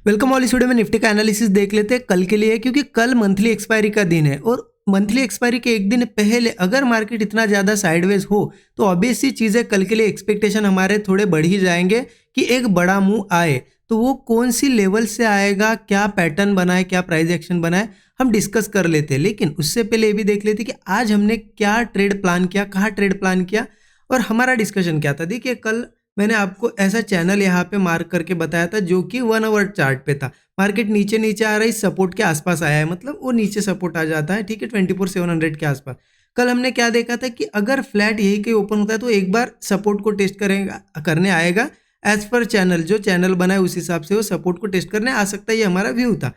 Welcome all. इस video में Nifty का एनालिसिस देख लेते हैं कल के लिए, क्योंकि कल मंथली एक्सपायरी का दिन है और मंथली एक्सपायरी के एक दिन पहले अगर मार्केट इतना ज़्यादा साइडवेज हो तो ऑब्वियस सी चीज़ है, कल के लिए एक्सपेक्टेशन हमारे थोड़े बढ़ ही जाएंगे कि एक बड़ा मूव आए। तो वो कौन सी लेवल से आएगा, क्या पैटर्न बनाए, क्या प्राइस एक्शन बनाए, हम डिस्कस कर लेते हैं। लेकिन उससे पहले ये भी देख लेते कि आज हमने क्या ट्रेड प्लान किया, कहाँ ट्रेड प्लान किया और हमारा डिस्कशन क्या था। देखिए कल मैंने आपको ऐसा चैनल यहाँ पे मार्क करके बताया था जो कि 1 आवर चार्ट पे था। मार्केट नीचे नीचे आ रहा है, सपोर्ट के आसपास आया है, मतलब वो नीचे सपोर्ट आ जाता है, ठीक है, 24,700 के आसपास। कल हमने क्या देखा था कि अगर फ्लैट यही कहीं ओपन होता है तो एक बार सपोर्ट को टेस्ट करेगा, करने आएगा। एज पर चैनल, जो चैनल बना है उस हिसाब से वो सपोर्ट को टेस्ट करने आ सकता है, ये हमारा व्यू था।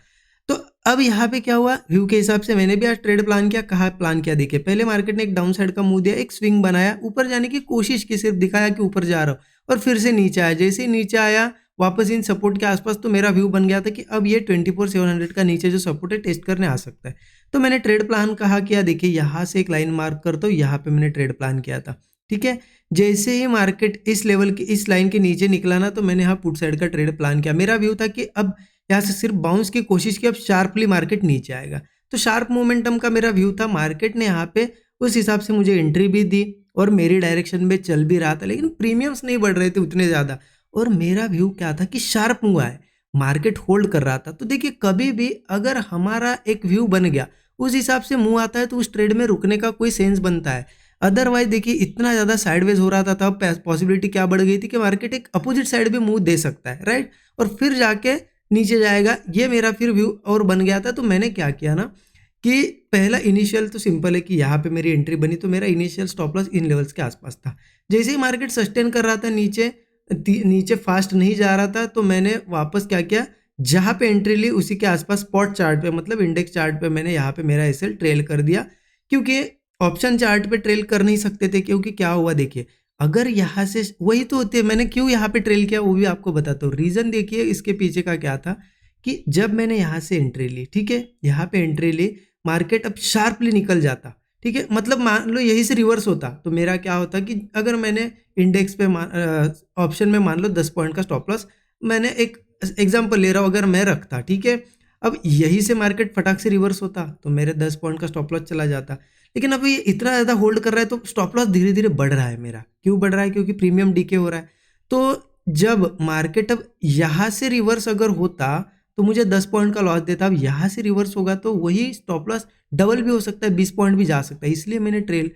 तो अब यहाँ पे क्या हुआ, व्यू के हिसाब से मैंने भी आज ट्रेड प्लान किया। कहाँ प्लान किया, देखिए पहले मार्केट ने एक डाउन साइड का मूव दिया, एक स्विंग बनाया, ऊपर जाने की कोशिश की, सिर्फ दिखाया कि ऊपर जा रहा हो और फिर से नीचे आया। जैसे ही नीचे आया वापस इन सपोर्ट के आसपास, तो मेरा व्यू बन गया था कि अब ये 24,700 का नीचे जो सपोर्ट है टेस्ट करने आ सकता है। तो मैंने ट्रेड प्लान कहा किया, देखिए यहाँ से एक लाइन मार्क करता हूँ, यहाँ पे मैंने ट्रेड प्लान किया था, ठीक है। जैसे ही मार्केट इस लेवल की, इस लाइन के नीचे निकला ना, तो मैंने यहाँ पुट साइड का ट्रेड प्लान किया। मेरा व्यू था कि अब यहाँ से सिर्फ बाउंस की कोशिश की, अब शार्पली मार्केट नीचे आएगा। तो शार्प मोमेंटम का मेरा व्यू था। मार्केट ने यहाँ पे उस हिसाब से मुझे एंट्री भी दी और मेरी डायरेक्शन में चल भी रहा था, लेकिन प्रीमियम्स नहीं बढ़ रहे थे उतने ज़्यादा। और मेरा व्यू क्या था कि शार्प मूव आए, मार्केट होल्ड कर रहा था। तो देखिए कभी भी अगर हमारा एक व्यू बन गया, उस हिसाब से मूव आता है, तो उस ट्रेड में रुकने का कोई सेंस बनता है। अदरवाइज देखिए इतना ज़्यादा साइडवेज हो रहा था, तब पॉसिबिलिटी क्या बढ़ गई थी कि मार्केट एक अपोजिट साइड भी मूव दे सकता है, राइट, और फिर जाके नीचे जाएगा। ये मेरा फिर व्यू और बन गया था। तो मैंने क्या किया ना कि पहला इनिशियल तो सिंपल है कि यहाँ पे मेरी एंट्री बनी, तो मेरा initial stop loss in levels के आसपास था। जैसे ही मार्केट सस्टेन कर रहा था, नीचे फास्ट नहीं जा रहा था, तो मैंने वापस क्या किया, जहाँ पे एंट्री ली उसी के आसपास स्पॉट चार्ट पे, मतलब इंडेक्स चार्ट पे, मैंने यहाँ पे मेरा एसएल ट्रेल कर दिया। क्योंकि ऑप्शन चार्ट पे ट्रेल कर नहीं सकते थे, क्योंकि क्या हुआ देखिए, अगर यहाँ से वही तो होती है। मैंने क्यों यहाँ पे ट्रेल किया वो भी आपको बताता हूँ। रीज़न देखिए इसके पीछे का क्या था कि जब मैंने यहाँ से एंट्री ली, ठीक है, यहाँ पे एंट्री ली, मार्केट अब शार्पली निकल जाता, ठीक है, मतलब मान लो यही से रिवर्स होता, तो मेरा क्या होता कि अगर मैंने इंडेक्स पे ऑप्शन में मान लो 10 पॉइंट का स्टॉप लॉस, मैंने एक एग्जांपल ले रहा हूँ, अगर मैं रखता, ठीक है, अब यही से मार्केट फटाक से रिवर्स होता तो मेरे 10 पॉइंट का स्टॉप लॉस चला जाता। लेकिन अब ये इतना ज़्यादा होल्ड कर रहा है तो स्टॉप लॉस धीरे धीरे बढ़ रहा है मेरा। क्यों बढ़ रहा है? क्योंकि प्रीमियम डीके हो रहा है। तो जब मार्केट अब यहाँ से रिवर्स अगर होता तो मुझे 10 पॉइंट का लॉस देता, अब यहाँ से रिवर्स होगा तो वही स्टॉप लॉस डबल भी हो सकता है, 20 पॉइंट भी जा सकता है। इसलिए मैंने ट्रेल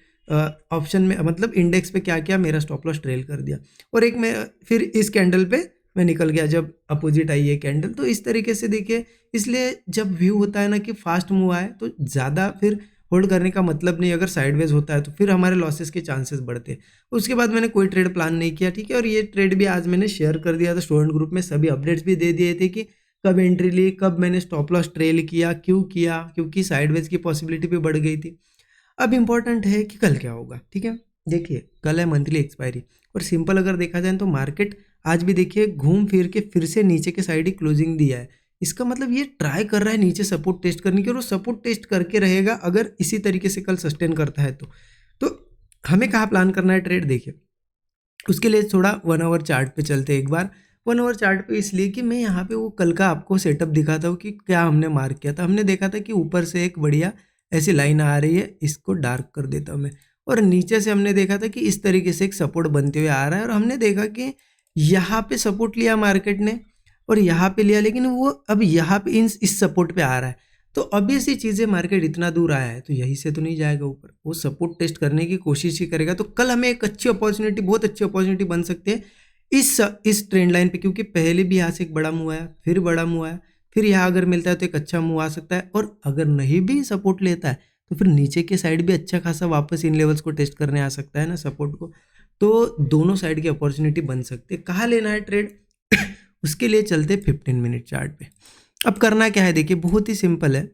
ऑप्शन में, मतलब इंडेक्स पे क्या किया, मेरा स्टॉप लॉस ट्रेल कर दिया। और एक मैं फिर इस कैंडल पे मैं निकल गया जब अपोजिट आई ये कैंडल। तो इस तरीके से देखिए, इसलिए जब व्यू होता है ना कि फास्ट मूव आए तो ज़्यादा फिर होल्ड करने का मतलब नहीं। अगर साइडवेज होता है तो फिर हमारे लॉसेस के चांसेस बढ़ते हैं। उसके बाद मैंने कोई ट्रेड प्लान नहीं किया, ठीक है। और ये ट्रेड भी आज मैंने शेयर कर दिया था स्टूडेंट ग्रुप में, सभी अपडेट्स भी दे दिए थे कि कब एंट्री ली, कब मैंने स्टॉप लॉस ट्रेल किया, क्यों किया, क्योंकि साइडवेज की पॉसिबिलिटी भी बढ़ गई थी। अब इंपॉर्टेंट है कि कल क्या होगा, ठीक है। देखिए कल है मंथली एक्सपायरी, और सिंपल अगर देखा जाए तो मार्केट आज भी देखिए घूम फिर के फिर से नीचे के साइड ही क्लोजिंग दिया है। इसका मतलब ये ट्राई कर रहा है नीचे सपोर्ट टेस्ट करने की, और वो सपोर्ट टेस्ट करके रहेगा अगर इसी तरीके से कल सस्टेन करता है तो हमें कहाँ प्लान करना है ट्रेड, देखिए उसके लिए थोड़ा 1 आवर चार्ट पे चलते हैं एक बार। 1 आवर चार्ट पे इसलिए कि मैं यहाँ पे वो कल का आपको सेटअप दिखाता हूँ कि क्या हमने मार्क किया था। हमने देखा था कि ऊपर से एक बढ़िया ऐसी लाइन आ रही है, इसको डार्क कर देता हूँ मैं, और नीचे से हमने देखा था कि इस तरीके से एक सपोर्ट बनते हुए आ रहा है, और हमने देखा कि यहाँ पे सपोर्ट लिया मार्केट ने और यहाँ पे लिया, लेकिन वो अब यहाँ पे इस सपोर्ट पे आ रहा है। तो ऑब्वियस सी चीज़ें, मार्केट इतना दूर आया है तो यहीं से तो नहीं जाएगा ऊपर, वो सपोर्ट टेस्ट करने की कोशिश ही करेगा। तो कल हमें एक अच्छी अपॉर्चुनिटी, बहुत अच्छी अपॉर्चुनिटी बन सकती है इस ट्रेंड लाइन पे, क्योंकि पहले भी यहाँ से एक बड़ा मूव आया, फिर बड़ा मूव आया, फिर यहाँ अगर मिलता है तो एक अच्छा मूव आ सकता है, और अगर नहीं भी सपोर्ट लेता है तो फिर नीचे के साइड भी अच्छा खासा वापस इन लेवल्स को टेस्ट करने आ सकता है ना, सपोर्ट को। तो दोनों साइड की अपॉर्चुनिटी बन सकती है। कहाँ लेना है ट्रेड उसके लिए चलते 15 मिनट चार्ट पे। अब करना क्या है, देखिए बहुत ही सिंपल है।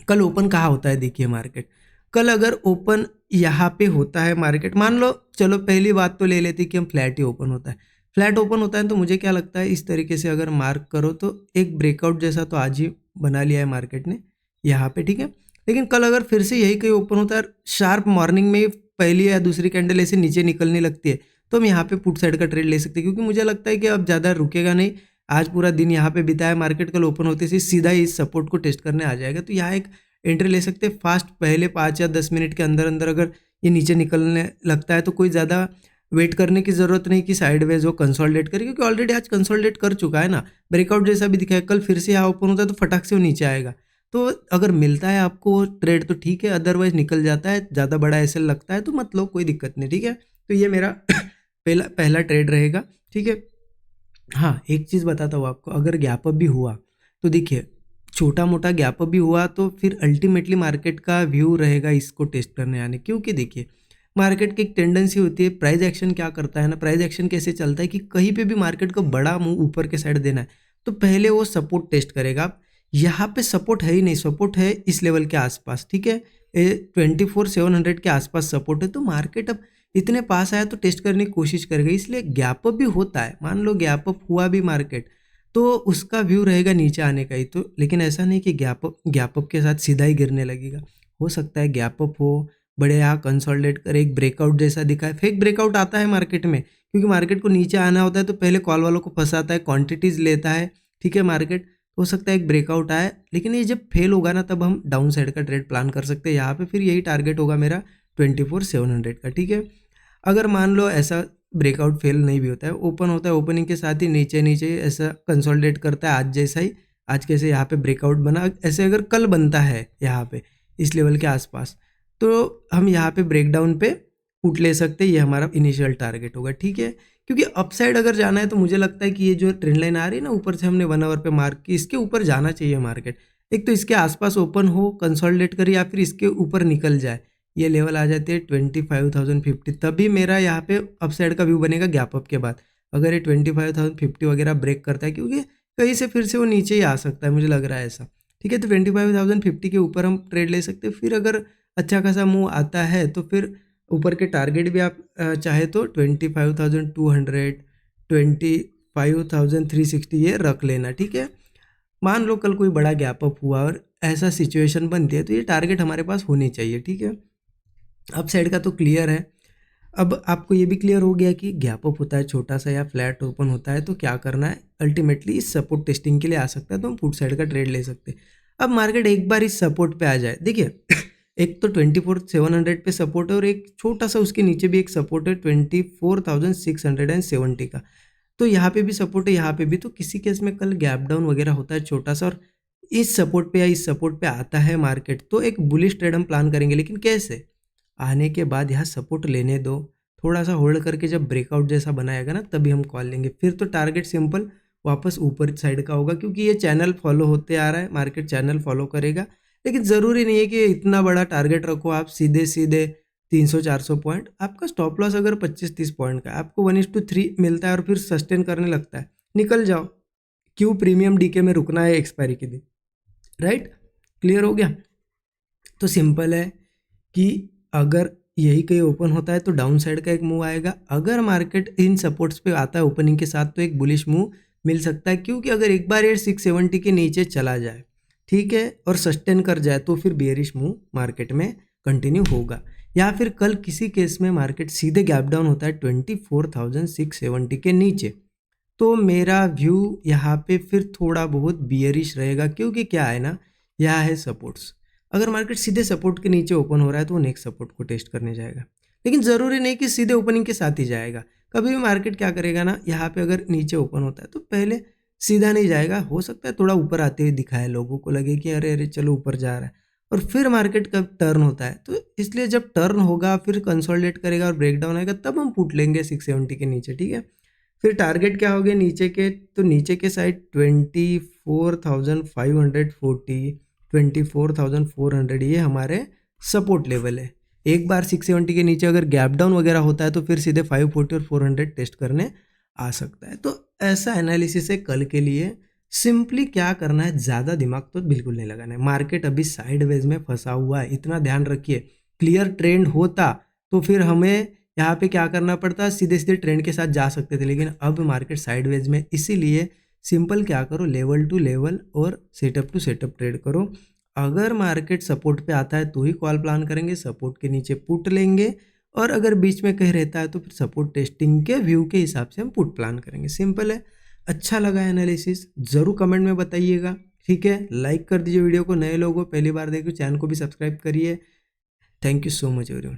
कल ओपन कहाँ होता है, देखिए मार्केट कल अगर ओपन यहाँ पे होता है मार्केट, मान लो, चलो पहली बात तो ले लेते कि हम फ्लैट ही ओपन होता है। फ्लैट ओपन होता है तो मुझे क्या लगता है, इस तरीके से अगर मार्क करो तो एक ब्रेकआउट जैसा तो आज ही बना लिया है मार्केट ने यहाँ पे, ठीक है। लेकिन कल अगर फिर से यही कहीं ओपन होता है, शार्प मॉर्निंग में पहली या दूसरी कैंडल ऐसे नीचे निकलने लगती है, तो हम यहाँ पे पुट साइड का ट्रेड ले सकते हैं, क्योंकि मुझे लगता है कि अब ज़्यादा रुकेगा नहीं। आज पूरा दिन यहाँ पे बिताया, मार्केट कल ओपन होते से सीधा ही इस सपोर्ट को टेस्ट करने आ जाएगा। तो यहाँ एक एंट्री ले सकते हैं फास्ट, पहले 5 या 10 मिनट के अंदर अंदर अगर ये नीचे निकलने लगता है तो कोई ज़्यादा वेट करने की ज़रूरत नहीं कि साइडवेज वो कंसोलिडेट करे, क्योंकि ऑलरेडी आज कंसोलिडेट कर चुका है ना, ब्रेकआउट जैसा भी दिखा है। कल फिर से यहाँ ओपन होता है तो फटाक से वो नीचे आएगा। तो अगर मिलता है आपको ट्रेड तो ठीक है, अदरवाइज निकल जाता है, ज़्यादा बड़ा ऐसे लगता है तो मत लो, कोई दिक्कत नहीं, ठीक है। तो ये मेरा पहला ट्रेड रहेगा, ठीक है। हाँ, एक चीज़ बताता हूँ आपको, अगर गैप अप भी हुआ तो देखिए, छोटा मोटा गैप अप भी हुआ तो फिर अल्टीमेटली मार्केट का व्यू रहेगा इसको टेस्ट करने आने, क्योंकि देखिए मार्केट की एक टेंडेंसी होती है, प्राइस एक्शन क्या करता है ना, प्राइस एक्शन कैसे चलता है कि कहीं पे भी मार्केट को बड़ा मूव ऊपर के साइड देना है तो पहले वो सपोर्ट टेस्ट करेगा। यहाँ पे सपोर्ट है ही नहीं, सपोर्ट है इस लेवल के आसपास, ठीक है, 24,700 के आसपास सपोर्ट है। तो मार्केट अब इतने पास आया तो टेस्ट करने की कोशिश करेगा, इसलिए गैप अप भी होता है, मान लो गैप अप हुआ भी मार्केट तो उसका व्यू रहेगा नीचे आने का ही। तो लेकिन ऐसा नहीं कि गैप अप के साथ सीधा ही गिरने लगेगा, हो सकता है गैप अप हो, बड़े यहाँ कंसोलिडेट करे, एक ब्रेकआउट जैसा दिखा है। फेक ब्रेकआउट आता है मार्केट में, क्योंकि मार्केट को नीचे आना होता है तो पहले कॉल वालों को फंसाता है, क्वांटिटीज लेता है, ठीक है मार्केट। हो सकता है एक ब्रेकआउट आए, लेकिन ये जब फेल होगा ना तब हम डाउन साइड का ट्रेड प्लान कर सकते हैं। यहाँ पे फिर यही टारगेट होगा मेरा 24,700 का, ठीक है। अगर मान लो ऐसा ब्रेकआउट फेल नहीं भी होता है, ओपन होता है, ओपनिंग के साथ ही नीचे नीचे ऐसा कंसोलिडेट करता है, आज जैसा ही, आज कैसे यहाँ पे ब्रेकआउट बना, ऐसे अगर कल बनता है यहाँ पे इस लेवल के आसपास तो हम यहाँ पे ब्रेकडाउन पे पुट ले सकते हैं, ये हमारा इनिशियल टारगेट होगा, ठीक है। क्योंकि अपसाइड अगर जाना है तो मुझे लगता है कि ये जो ट्रेंड लाइन आ रही है ना ऊपर से, हमने 1 आवर पे मार्क की, इसके ऊपर जाना चाहिए मार्केट। एक तो इसके आसपास ओपन हो, कंसोलिडेट करे, या फिर इसके ऊपर निकल जाए, ये लेवल आ जाते हैं 25,050, तभी मेरा यहाँ पे अपसाइड का व्यू बनेगा गैप अप के बाद। अगर ये 25,050 वगैरह ब्रेक करता है, क्योंकि कहीं से फिर से वो नीचे ही आ सकता है, मुझे लग रहा है ऐसा, ठीक है। तो 25,050 के ऊपर हम ट्रेड ले सकते हैं। फिर अगर अच्छा खासा मूव आता है तो फिर ऊपर के टारगेट भी आप चाहे तो 25,200, 25,360 ये रख लेना, ठीक है। मान लो कल कोई बड़ा गैप अप हुआ और ऐसा सिचुएशन बनती है तो ये टारगेट हमारे पास होनी चाहिए, ठीक है। अप साइड का तो क्लियर है। अब आपको ये भी क्लियर हो गया कि गैप अप होता है छोटा सा या फ्लैट ओपन होता है तो क्या करना है, अल्टीमेटली इस सपोर्ट टेस्टिंग के लिए आ सकता है तो हम पुट साइड का ट्रेड ले सकते हैं। अब मार्केट एक बार इस सपोर्ट पे आ जाए, देखिए एक तो 24,700 पे सपोर्ट है और एक छोटा सा उसके नीचे भी एक सपोर्ट है 24,670 का, तो यहाँ पे भी सपोर्ट है, यहाँ पे भी। तो किसी केस में कल गैप डाउन वगैरह होता है छोटा सा और इस सपोर्ट पे या इस सपोर्ट पे आता है मार्केट, तो एक बुलिश ट्रेड हम प्लान करेंगे। लेकिन कैसे, आने के बाद यहाँ सपोर्ट लेने दो, थोड़ा सा होल्ड करके जब ब्रेकआउट जैसा बनाएगा ना तभी हम कॉल लेंगे। फिर तो टारगेट सिंपल वापस ऊपर साइड का होगा, क्योंकि ये चैनल फॉलो होते आ रहा है, मार्केट चैनल फॉलो करेगा। लेकिन ज़रूरी नहीं है कि इतना बड़ा टारगेट रखो आप, सीधे सीधे 300-400 पॉइंट। आपका स्टॉप लॉस अगर 25-30 पॉइंट का है, आपको 1:3 मिलता है और फिर सस्टेन करने लगता है, निकल जाओ, क्यों प्रीमियम डीके में रुकना है एक्सपायरी के दिन, राइट। क्लियर हो गया। तो सिंपल है कि अगर यही कहीं ओपन होता है तो डाउन साइड का एक मूव आएगा, अगर मार्केट इन सपोर्ट्स पे आता है ओपनिंग के साथ तो एक बुलिश मूव मिल सकता है। क्योंकि अगर एक बार ये 670 के नीचे चला जाए, ठीक है, और सस्टेन कर जाए तो फिर बेयरिश मूव मार्केट में कंटिन्यू होगा। या फिर कल किसी केस में मार्केट सीधे गैप डाउन होता है 24,670 के नीचे, तो मेरा व्यू यहाँ पे फिर थोड़ा बहुत बियरिश रहेगा। क्योंकि क्या है ना, यह है सपोर्ट्स, अगर मार्केट सीधे सपोर्ट के नीचे ओपन हो रहा है तो वो नेक्स्ट सपोर्ट को टेस्ट करने जाएगा। लेकिन ज़रूरी नहीं कि सीधे ओपनिंग के साथ ही जाएगा, कभी भी मार्केट क्या करेगा ना, यहाँ पे अगर नीचे ओपन होता है तो पहले सीधा नहीं जाएगा, हो सकता है थोड़ा ऊपर आते हुए दिखाए, लोगों को लगे कि अरे अरे चलो ऊपर जा रहा है, और फिर मार्केट कब टर्न होता है। तो इसलिए जब टर्न होगा फिर कंसोलिडेट करेगा और ब्रेकडाउन आएगा तब हम पुट लेंगे 670 के नीचे, ठीक है। फिर टारगेट क्या हो गया नीचे के, तो नीचे के साइड 24,540, 24,400 ये हमारे सपोर्ट लेवल है। एक बार 670 के नीचे अगर गैप डाउन वगैरह होता है तो फिर सीधे 540 और 400 टेस्ट करने आ सकता है। तो ऐसा एनालिसिस है कल के लिए। सिंपली क्या करना है, ज़्यादा दिमाग तो बिल्कुल नहीं लगाना है। मार्केट अभी साइडवेज में फंसा हुआ है, इतना ध्यान रखिए। क्लियर ट्रेंड होता तो फिर हमें यहाँ पे क्या करना पड़ता, सीधे सीधे ट्रेंड के साथ जा सकते थे, लेकिन अब मार्केट साइडवेज में, इसीलिए सिंपल क्या करो, लेवल टू लेवल और सेटअप टू सेटअप ट्रेड करो। अगर मार्केट सपोर्ट पे आता है तो ही कॉल प्लान करेंगे, सपोर्ट के नीचे पुट लेंगे, और अगर बीच में कहीं रहता है तो फिर सपोर्ट टेस्टिंग के व्यू के हिसाब से हम पुट प्लान करेंगे। सिंपल है। अच्छा लगा एनालिसिस ज़रूर कमेंट में बताइएगा। ठीक है, लाइक कर दीजिए वीडियो को, नए लोगों पहली बार देखिए चैनल को भी सब्सक्राइब करिए। Thank you so much everyone.